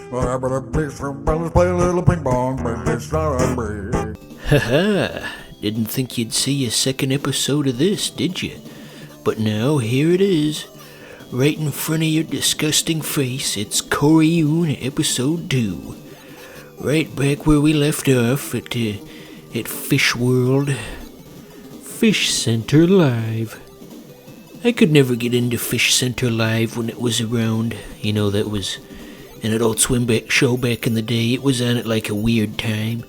Play a little ping pong, but it's not a break. Haha, didn't think you'd see a second episode of this, did you? But now, here it is. Right in front of your disgusting face, it's Coryoon episode 2. Right back where we left off at Fish World. Fish Center Live. I could never get into Fish Center Live when it was around. You know, that was an Adult Swim show back in the day. It was on at like a weird time.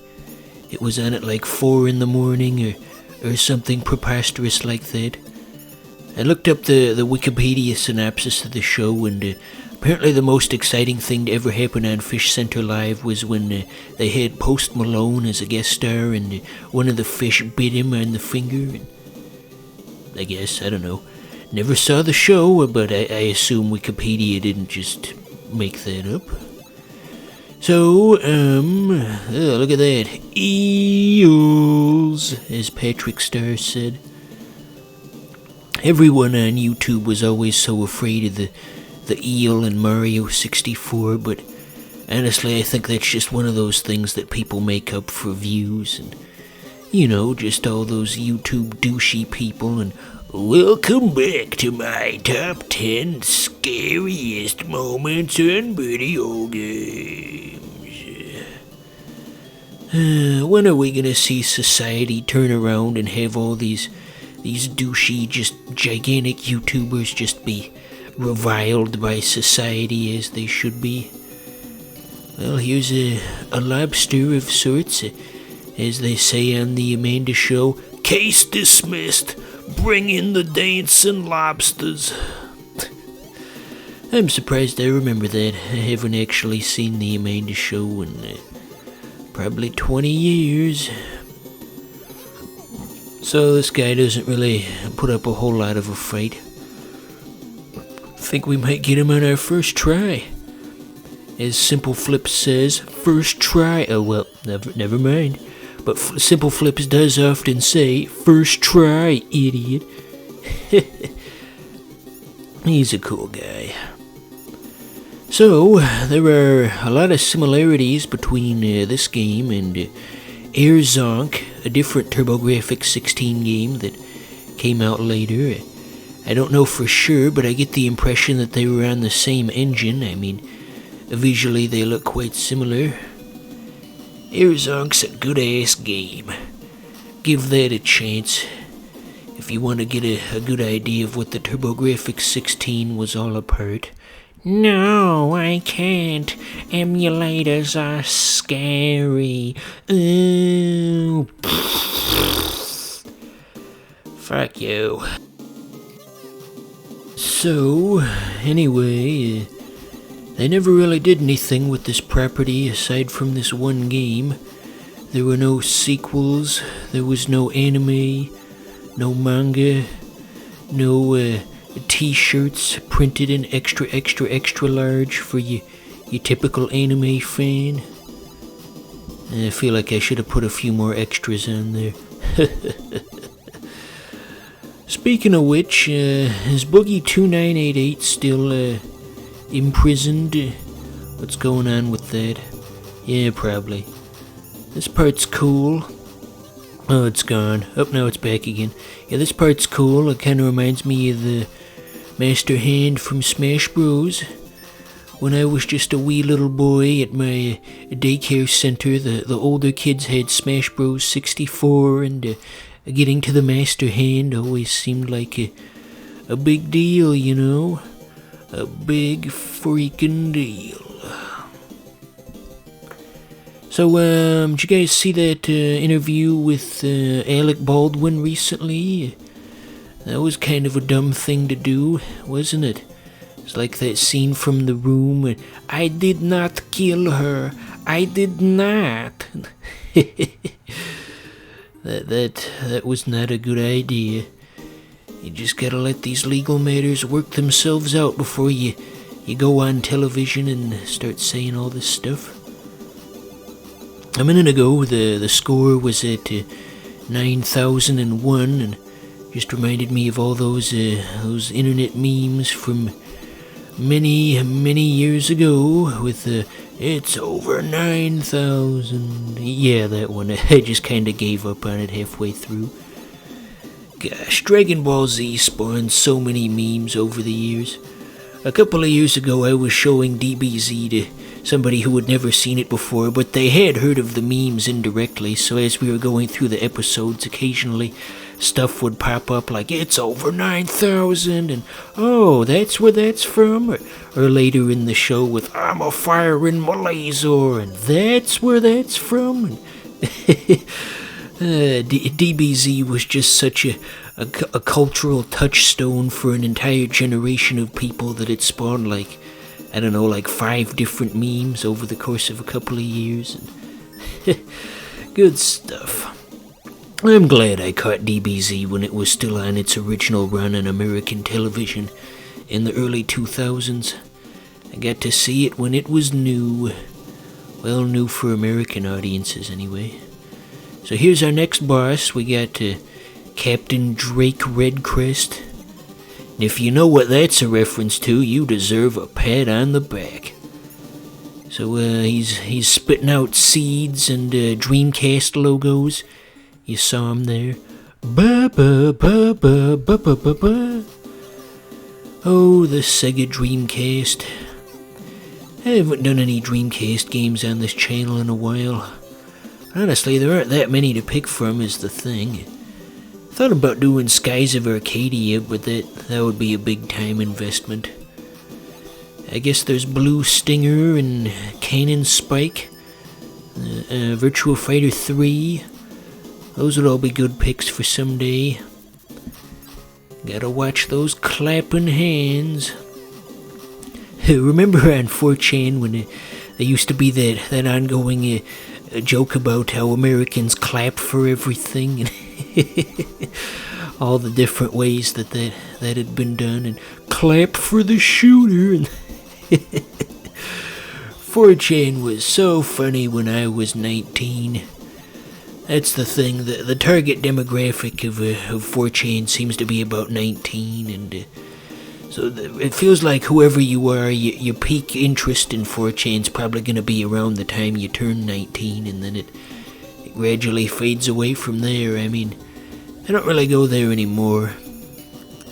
It was on at like 4 in the morning or something preposterous like that. I looked up the Wikipedia synopsis of the show, and apparently the most exciting thing to ever happen on Fish Center Live was when they had Post Malone as a guest star, and one of the fish bit him on the finger. And I guess, I don't know. Never saw the show, but I assume Wikipedia didn't just make that up. So, look at that. Eels, as Patrick Starr said. Everyone on YouTube was always so afraid of the eel in Mario 64, but honestly, I think that's just one of those things that people make up for views, and, you know, just all those YouTube douchey people, and welcome back to my top 10 scariest moments in video games. When are we gonna see society turn around and have all these douchey, just gigantic YouTubers just be reviled by society as they should be? Well, here's a lobster of sorts, as they say on the Amanda Show. Case dismissed. Bring in the dancing lobsters. I'm surprised I remember that. I haven't actually seen the Amanda Show in probably 20 years. So this guy doesn't really put up a whole lot of a fight. Think we might get him on our first try. As Simple Flips says, first try. Oh well, never mind. But Simple Flips does often say, first try, idiot. He's a cool guy. So, there are a lot of similarities between this game and Air Zonk, a different TurboGrafx-16 game that came out later. I don't know for sure, but I get the impression that they were on the same engine. I mean, visually they look quite similar. Air Zonk's a good-ass game. Give that a chance if you want to get a good idea of what the TurboGrafx-16 was all about. No, I can't. Emulators are scary. Ooh. Fuck you. So, anyway, they never really did anything with this property aside from this one game. There were no sequels, there was no anime, no manga, no t-shirts printed in extra large for you typical anime fan. I feel like I should have put a few more extras on there. Speaking of which, is Boogie2988 still imprisoned? What's going on with that? Yeah, probably. This part's cool. Oh, it's gone. Oh, no, it's back again. Yeah, this part's cool. It kind of reminds me of the Master Hand from Smash Bros. When I was just a wee little boy at my daycare center, the older kids had Smash Bros 64, and getting to the Master Hand always seemed like a big deal, you know? A big freaking deal. So, did you guys see that interview with Alec Baldwin recently? That was kind of a dumb thing to do, wasn't it? It's like that scene from The Room. I did not kill her. I did not. That was not a good idea. You just gotta let these legal matters work themselves out before you go on television and start saying all this stuff. A minute ago, the score was at 9,001, and just reminded me of all those internet memes from many years ago with It's Over 9,000. Yeah, that one. I just kinda gave up on it halfway through. Gosh, Dragon Ball Z spawned so many memes over the years. A couple of years ago, I was showing DBZ to somebody who had never seen it before, but they had heard of the memes indirectly, so as we were going through the episodes, occasionally stuff would pop up like, It's Over 9,000, and oh, that's where that's from, or later in the show with, I'm a firing my laser, and that's where that's from. DBZ was just such a cultural touchstone for an entire generation of people that it spawned like 5 different memes over the course of a couple of years. Good stuff. I'm glad I caught DBZ when it was still on its original run on American television in the early 2000s. I got to see it when it was new. Well, new for American audiences anyway. So here's our next boss. We got Captain Drake Redcrest. And if you know what that's a reference to, you deserve a pat on the back. So he's spitting out seeds and Dreamcast logos. You saw him there. Ba ba ba ba ba ba ba ba. Oh, the Sega Dreamcast. I haven't done any Dreamcast games on this channel in a while. Honestly, there aren't that many to pick from is the thing. Thought about doing Skies of Arcadia, but that would be a big time investment. I guess there's Blue Stinger and Cannon Spike, Virtua Fighter 3. Those would all be good picks for someday. Gotta watch those clapping hands. Remember on 4chan when there used to be that ongoing joke about how Americans clap for everything and all the different ways that had been done, and clap for the shooter. And 4chan was so funny when I was 19. That's the thing, the target demographic of 4chan seems to be about 19, and so it feels like whoever you are, your peak interest in 4chan's probably going to be around the time you turn 19, and then it gradually fades away from there. I mean, I don't really go there anymore.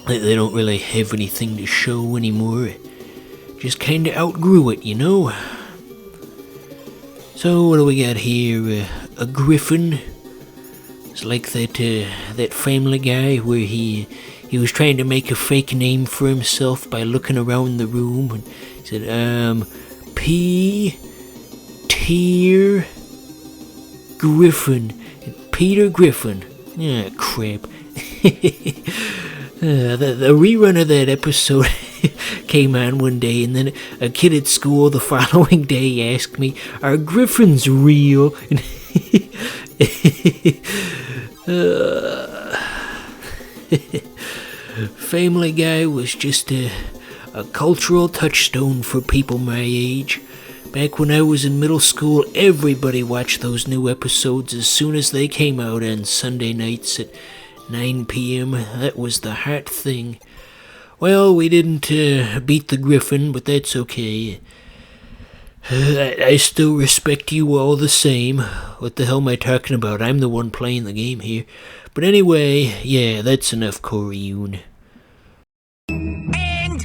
They don't really have anything to show anymore. Just kinda outgrew it, you know? So what do we got here? A griffin. It's like that Family Guy where he was trying to make a fake name for himself by looking around the room and said, Peter Griffin. Peter Griffin. Ah, crap. The rerun of that episode came on one day, and then a kid at school the following day asked me, are griffins real? Family Guy was just a cultural touchstone for people my age. Back when I was in middle school, everybody watched those new episodes as soon as they came out on Sunday nights at 9 p.m. That was the hot thing. Well, we didn't beat the Griffin, but that's okay. I still respect you all the same. What the hell am I talking about? I'm the one playing the game here. But anyway, yeah, that's enough Coryoon.